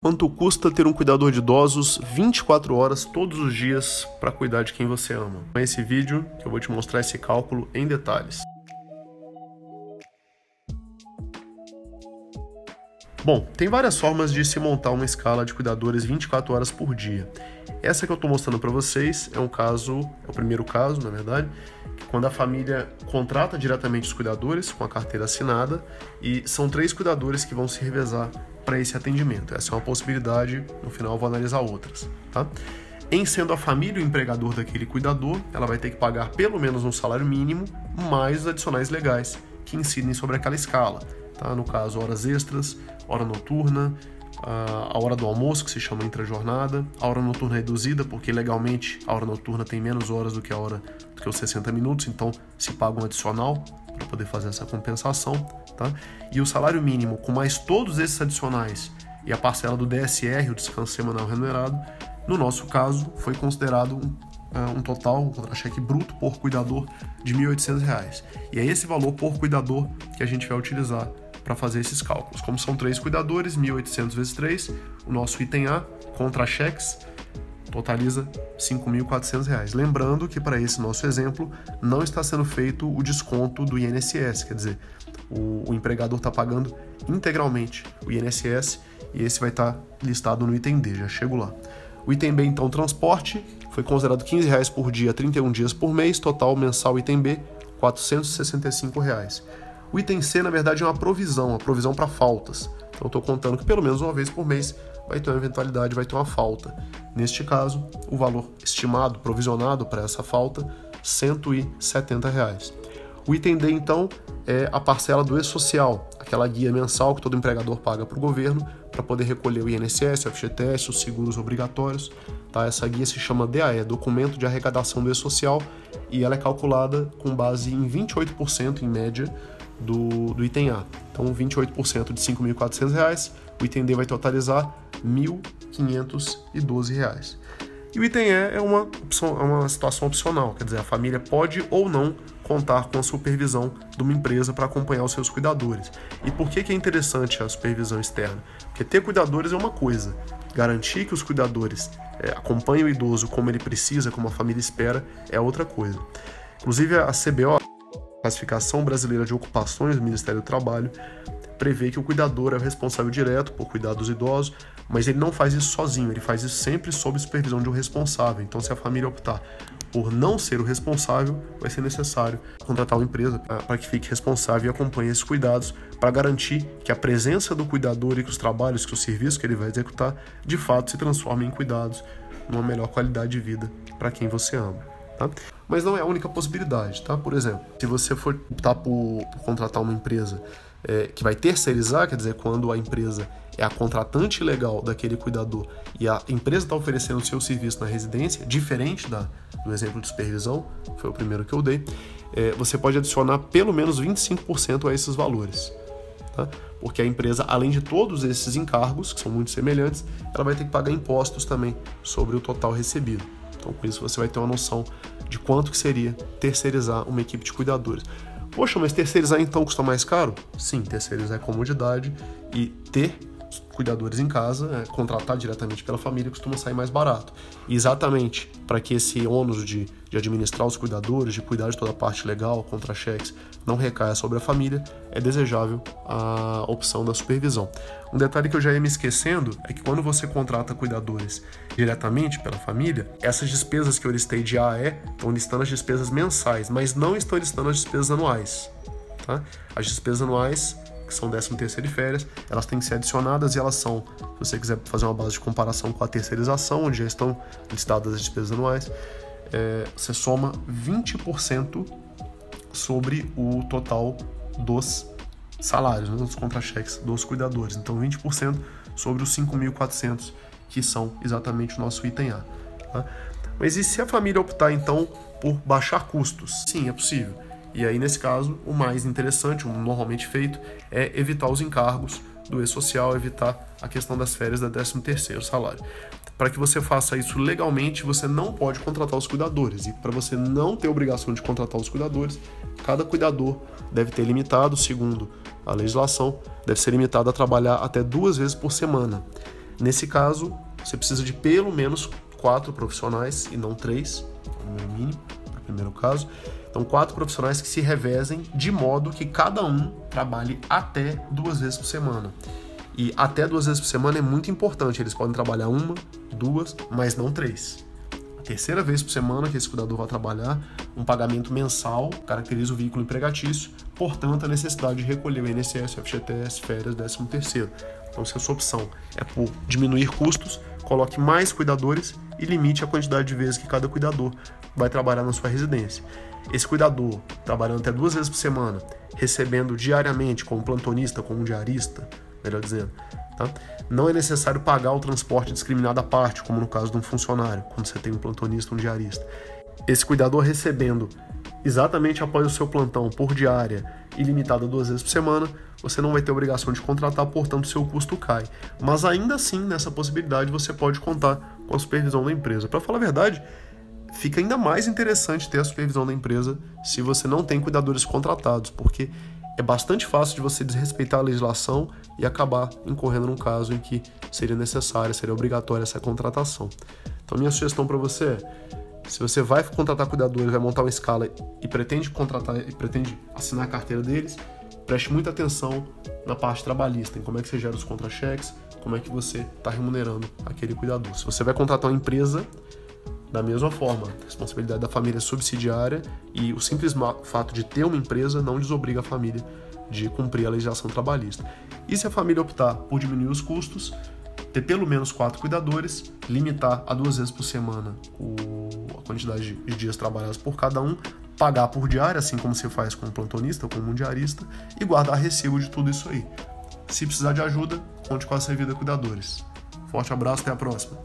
Quanto custa ter um cuidador de idosos 24 horas todos os dias para cuidar de quem você ama? Nesse vídeo eu vou te mostrar esse cálculo em detalhes. Bom, tem várias formas de se montar uma escala de cuidadores 24 horas por dia. Essa que eu estou mostrando para vocês é o primeiro caso, na verdade, quando a família contrata diretamente os cuidadores com a carteira assinada e são 3 cuidadores que vão se revezar para esse atendimento. Essa é uma possibilidade, no final eu vou analisar outras, tá? Em sendo a família o empregador daquele cuidador, ela vai ter que pagar pelo menos um salário mínimo, mais os adicionais legais que incidem sobre aquela escala, tá? No caso, horas extras, hora noturna, a hora do almoço, que se chama intrajornada, a hora noturna reduzida, porque legalmente a hora noturna tem menos horas do que os 60 minutos, então se paga um adicional para poder fazer essa compensação, tá? E o salário mínimo, com mais todos esses adicionais e a parcela do DSR, o descanso semanal remunerado, no nosso caso, foi considerado um total, um contra-cheque bruto por cuidador de R$ 1.800. E é esse valor por cuidador que a gente vai utilizar para fazer esses cálculos. Como são 3 cuidadores, 1.800 vezes 3, o nosso item A, contra-cheques, totaliza R$ 5.400. Lembrando que para esse nosso exemplo não está sendo feito o desconto do INSS, quer dizer, o empregador está pagando integralmente o INSS e esse vai estar listado no item D, já chego lá. O item B, então, transporte, foi considerado R$ 15 por dia, 31 dias por mês, total mensal item B, R$ 465. O item C, na verdade, é uma provisão para faltas. Então, eu estou contando que pelo menos uma vez por mês vai ter uma eventualidade, vai ter uma falta. Neste caso, o valor estimado, provisionado para essa falta, R$ 170. O item D, então, é a parcela do E-Social, aquela guia mensal que todo empregador paga para o governo para poder recolher o INSS, o FGTS, os seguros obrigatórios. Tá? Essa guia se chama DAE, Documento de Arrecadação do E-Social, e ela é calculada com base em 28% em média do item A. Então, 28% de R$ 5.400, o item D vai totalizar R$ 1.512. E o item E é uma situação opcional, quer dizer, a família pode ou não contar com a supervisão de uma empresa para acompanhar os seus cuidadores. E por que é interessante a supervisão externa? Porque ter cuidadores é uma coisa, garantir que os cuidadores acompanhem o idoso como ele precisa, como a família espera, é outra coisa. Inclusive a CBO, Classificação Brasileira de Ocupações do Ministério do Trabalho, prevê que o cuidador é o responsável direto por cuidar dos idosos, mas ele não faz isso sozinho, ele faz isso sempre sob supervisão de um responsável. Então, se a família optar por não ser o responsável, vai ser necessário contratar uma empresa para que fique responsável e acompanhe esses cuidados para garantir que a presença do cuidador e que os trabalhos, que o serviço que ele vai executar, de fato se transformem em cuidados, numa melhor qualidade de vida para quem você ama. Tá? Mas não é a única possibilidade, tá? Por exemplo, se você for optar por contratar uma empresa que vai terceirizar, quer dizer, quando a empresa é a contratante legal daquele cuidador e a empresa está oferecendo o seu serviço na residência, diferente do exemplo de supervisão, foi o primeiro que eu dei, você pode adicionar pelo menos 25% a esses valores. Tá? Porque a empresa, além de todos esses encargos, que são muito semelhantes, ela vai ter que pagar impostos também sobre o total recebido. Então, com isso, você vai ter uma noção de quanto que seria terceirizar uma equipe de cuidadores. Poxa, mas terceirizar então custa mais caro? Sim, terceirizar é comodidade e ter cuidadores em casa, contratar diretamente pela família costuma sair mais barato. E exatamente para que esse ônus de administrar os cuidadores, de cuidar de toda a parte legal, contra-cheques, não recaia sobre a família, é desejável a opção da supervisão. Um detalhe que eu já ia me esquecendo é que quando você contrata cuidadores diretamente pela família, essas despesas que eu listei de A a E estão listando as despesas mensais, mas não estão listando as despesas anuais. Tá? As despesas anuais, que são 13º e férias, elas têm que ser adicionadas e elas são, se você quiser fazer uma base de comparação com a terceirização, onde já estão listadas as despesas anuais, você soma 20% sobre o total dos salários, dos contra-cheques dos cuidadores. Então 20% sobre os 5.400, que são exatamente o nosso item A. Tá? Mas e se a família optar então por baixar custos? Sim, é possível. E aí, nesse caso, o mais interessante, o normalmente feito, é evitar os encargos do E-Social, evitar a questão das férias da 13º salário. Para que você faça isso legalmente, você não pode contratar os cuidadores. E para você não ter obrigação de contratar os cuidadores, cada cuidador deve ter limitado, segundo a legislação, deve ser limitado a trabalhar até 2 vezes por semana. Nesse caso, você precisa de pelo menos 4 profissionais e não 3, o número mínimo, para o primeiro caso. Então, 4 profissionais que se revezem de modo que cada um trabalhe até 2 vezes por semana. E até 2 vezes por semana é muito importante, eles podem trabalhar 1, 2, mas não 3. A terceira vez por semana que esse cuidador vai trabalhar, um pagamento mensal caracteriza o vínculo empregatício, portanto, a necessidade de recolher o INSS, o FGTS, férias, 13º. Então, se a sua opção é por diminuir custos, coloque mais cuidadores e limite a quantidade de vezes que cada cuidador vai trabalhar na sua residência. Esse cuidador, trabalhando até 2 vezes por semana, recebendo diariamente como plantonista, como diarista, melhor dizendo, tá? Não é necessário pagar o transporte discriminado à parte, como no caso de um funcionário, quando você tem um plantonista ou um diarista. Esse cuidador recebendo exatamente após o seu plantão por diária e limitado a 2 vezes por semana, você não vai ter obrigação de contratar, portanto, seu custo cai. Mas ainda assim, nessa possibilidade, você pode contar com a supervisão da empresa. Para falar a verdade, fica ainda mais interessante ter a supervisão da empresa se você não tem cuidadores contratados, porque é bastante fácil de você desrespeitar a legislação e acabar incorrendo num caso em que seria necessária, seria obrigatória essa contratação. Então, minha sugestão para você é, se você vai contratar cuidadores, vai montar uma escala e pretende contratar e pretende assinar a carteira deles, preste muita atenção na parte trabalhista, em como é que você gera os contra-cheques, como é que você está remunerando aquele cuidador. Se você vai contratar uma empresa, da mesma forma, a responsabilidade da família é subsidiária e o simples fato de ter uma empresa não desobriga a família de cumprir a legislação trabalhista. E se a família optar por diminuir os custos, ter pelo menos 4 cuidadores, limitar a 2 vezes por semana a quantidade de dias trabalhados por cada um, pagar por diária, assim como se faz com um plantonista ou com um diarista, e guardar recibo de tudo isso aí. Se precisar de ajuda, conte com a Servida Cuidadores. Forte abraço, até a próxima.